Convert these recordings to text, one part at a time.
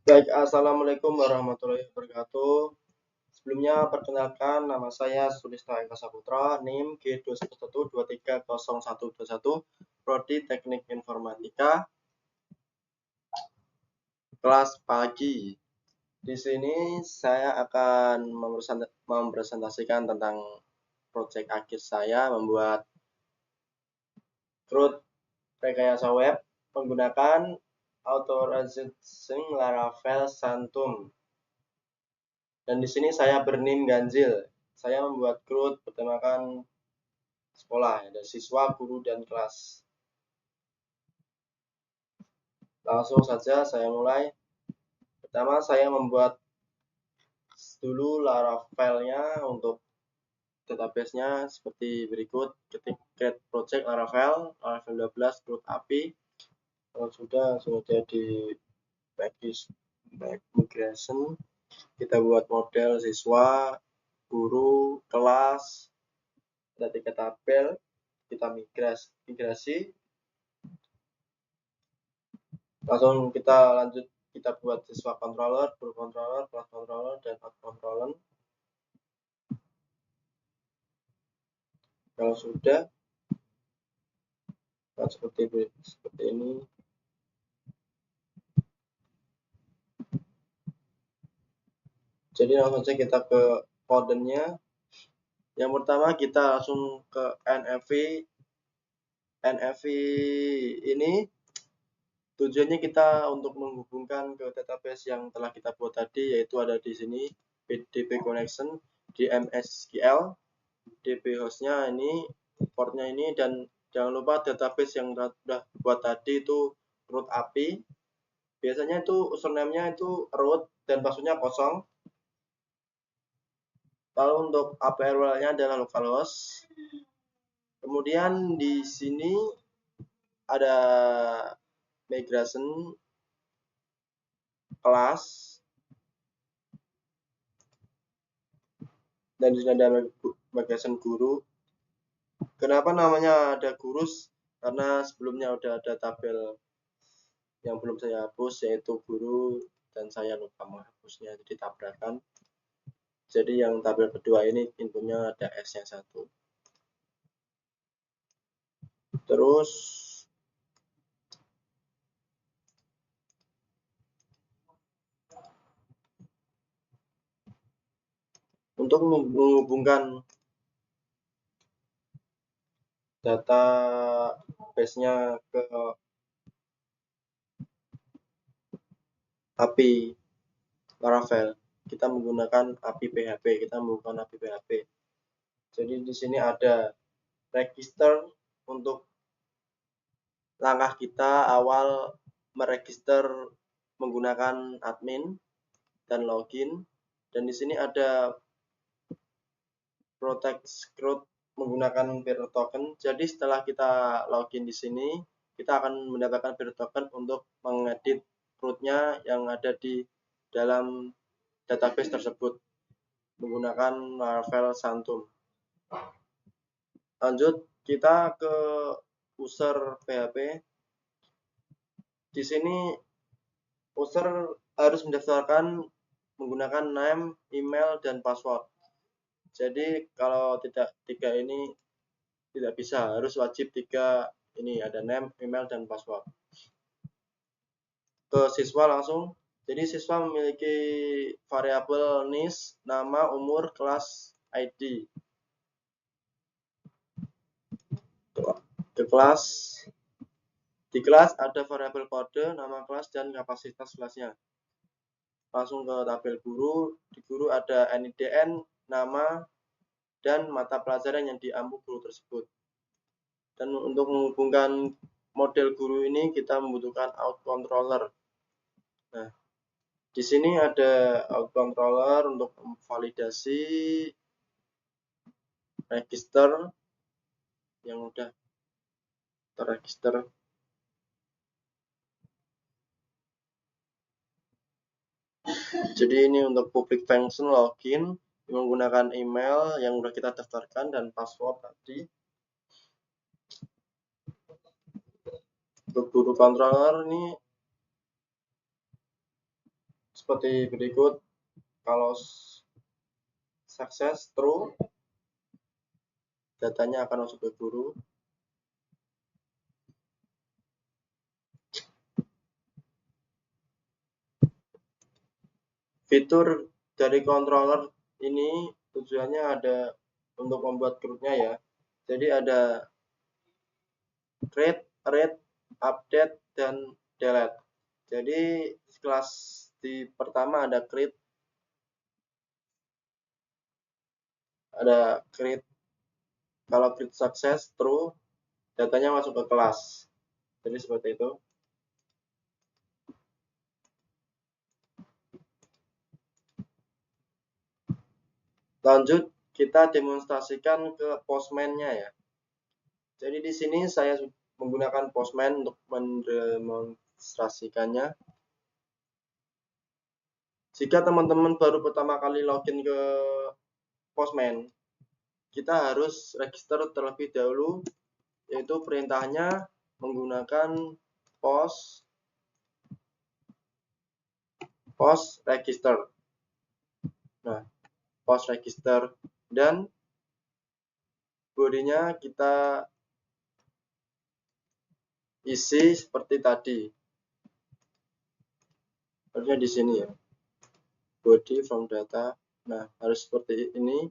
Baik, assalamualaikum warahmatullahi wabarakatuh. Sebelumnya perkenalkan nama saya Sulista Eka Saputra, NIM G211230121, Prodi Teknik Informatika, kelas pagi. Di sini saya akan mempresentasikan tentang proyek akhir saya membuat CRUD rekayasa web menggunakan Authorizing Laravel Santum. Dan di sini saya bernim ganjil. Saya membuat CRUD bertemakan sekolah, ada siswa, guru, dan kelas. Langsung saja saya mulai. Pertama saya membuat dulu Laravel-nya untuk database-nya seperti berikut. Ketik create project Laravel 12 CRUD API. Kalau sudah langsung saja di back migration. Kita buat model siswa, guru, kelas, ada 3 tabel, kita migrasi. Langsung kita lanjut, kita buat siswa controller, guru controller, kelas controller, dan out controller. Kalau sudah, seperti ini. Jadi langsung saja kita ke kodenya. Yang pertama kita langsung ke NFV. NFV ini tujuannya kita untuk menghubungkan ke database yang telah kita buat tadi, yaitu ada di sini DB connection di MSQL, DB hostnya ini, portnya ini, dan jangan lupa database yang sudah buat tadi itu root API. Biasanya itu username-nya itu root dan password-nya kosong. Lalu untuk API URL-nya adalah localhost. Kemudian di sini ada migration kelas, dan di sini ada migration guru. Kenapa namanya ada gurus? Karena sebelumnya udah ada tabel yang belum saya hapus, yaitu guru, dan saya lupa menghapusnya, jadi tabrakan. Jadi yang tabel kedua ini infonya ada S-nya 1. Terus untuk menghubungkan database-nya ke API Laravel, kita menggunakan API PHP. Jadi di sini ada register untuk langkah kita awal meregister menggunakan admin dan login, dan di sini ada protect CRUD menggunakan peer token. Jadi setelah kita login di sini, kita akan mendapatkan peer token untuk mengedit CRUD-nya yang ada di dalam database tersebut menggunakan Laravel Santum. Lanjut kita ke user PHP. Di sini user harus mendaftarkan menggunakan name, email, dan password. Jadi kalau tidak 3 ini tidak bisa, harus wajib 3 ini, ada name, email, dan password. Ke siswa langsung. Jadi siswa memiliki variabel NIS, nama, umur, kelas, ID. Ke kelas. Di kelas ada variabel kode, nama kelas, dan kapasitas kelasnya. Langsung ke tabel guru. Di guru ada NIDN, nama, dan mata pelajaran yang diampu guru tersebut. Dan untuk menghubungkan model guru ini kita membutuhkan out controller. Nah, di sini ada out controller untuk validasi register yang udah terregister. Jadi ini untuk public function login menggunakan email yang udah kita daftarkan dan password tadi. Untuk guru controller ini seperti berikut. Kalau sukses true, datanya akan masuk ke guru. Fitur dari controller ini tujuannya ada untuk membuat grupnya ya. Jadi ada create, read, update, dan delete. Jadi kelas di pertama ada create, kalau create sukses true, datanya masuk ke kelas. Jadi seperti itu. Lanjut kita demonstrasikan ke Postman-nya ya. Jadi di sini saya menggunakan Postman untuk mendemonstrasikannya. Jika teman-teman baru pertama kali login ke Postman, kita harus register terlebih dahulu, yaitu perintahnya menggunakan post register. Nah, post register dan bodinya kita isi seperti tadi. Harusnya di sini ya. Body from data. Nah, harus seperti ini.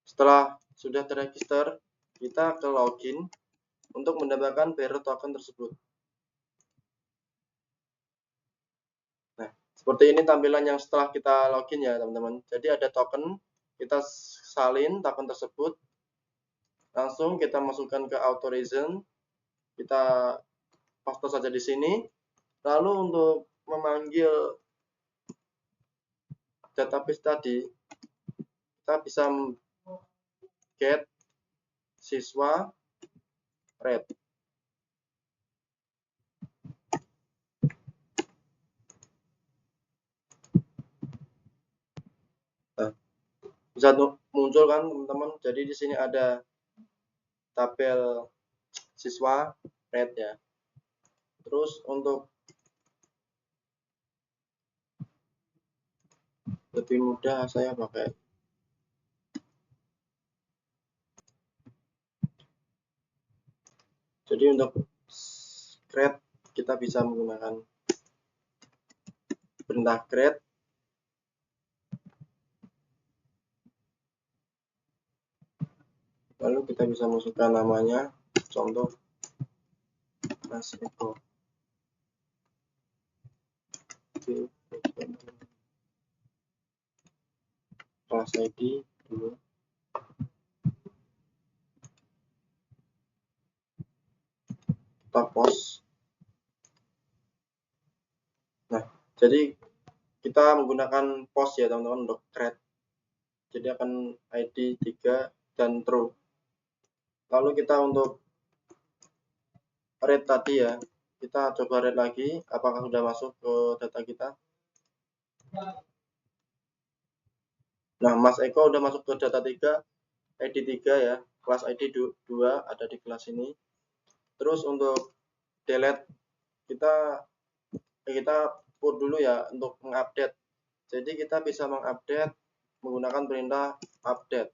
Setelah sudah terregister, kita ke login untuk mendapatkan bearer token tersebut. Nah, seperti ini tampilan yang setelah kita login ya, teman-teman. Jadi ada token, kita salin token tersebut. Langsung kita masukkan ke authorizer, kita paste saja di sini. Lalu untuk memanggil database tadi, kita bisa get siswa red. Nah, bisa muncul kan teman-teman. Jadi di sini ada tabel siswa red ya. Terus untuk lebih mudah saya pakai untuk create kita bisa menggunakan perintah create. Lalu kita bisa masukkan namanya, contoh Mas Eko. Kelas ID dulu. Kita post. Nah, jadi kita menggunakan post ya teman-teman untuk create. Jadi akan ID 3 dan true. Lalu kita untuk read tadi ya, kita coba read lagi apakah sudah masuk ke data kita. Nah, Mas Eko udah masuk ke data 3, ID 3 ya, kelas ID 2 ada di kelas ini. Terus untuk delete kita put dulu ya untuk mengupdate. Jadi kita bisa mengupdate menggunakan perintah update.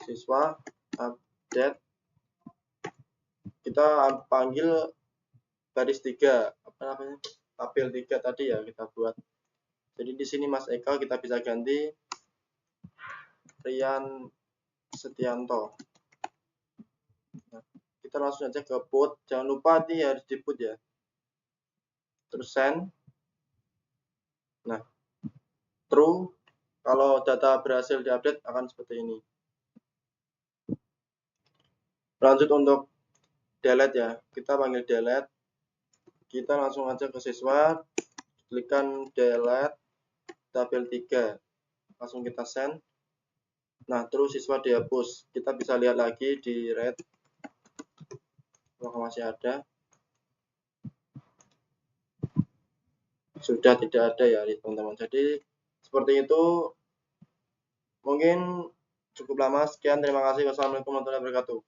Siswa update, kita panggil baris 3, apa namanya, tabel 3 tadi ya kita buat. Jadi di sini Mas Eka kita bisa ganti Rian Setianto. Nah, kita langsung aja ke put, jangan lupa nanti harus di put ya. Terus send. Nah, true, kalau data berhasil diupdate akan seperti ini. Lanjut untuk delete ya, kita panggil delete. Kita langsung aja ke siswa, klikkan delete tabel 3, langsung kita send. Nah, terus siswa dihapus. Kita bisa lihat lagi di read apakah masih ada. Sudah tidak ada ya teman-teman. Jadi seperti itu, mungkin cukup lama. Sekian, terima kasih. Wassalamualaikum warahmatullahi wabarakatuh.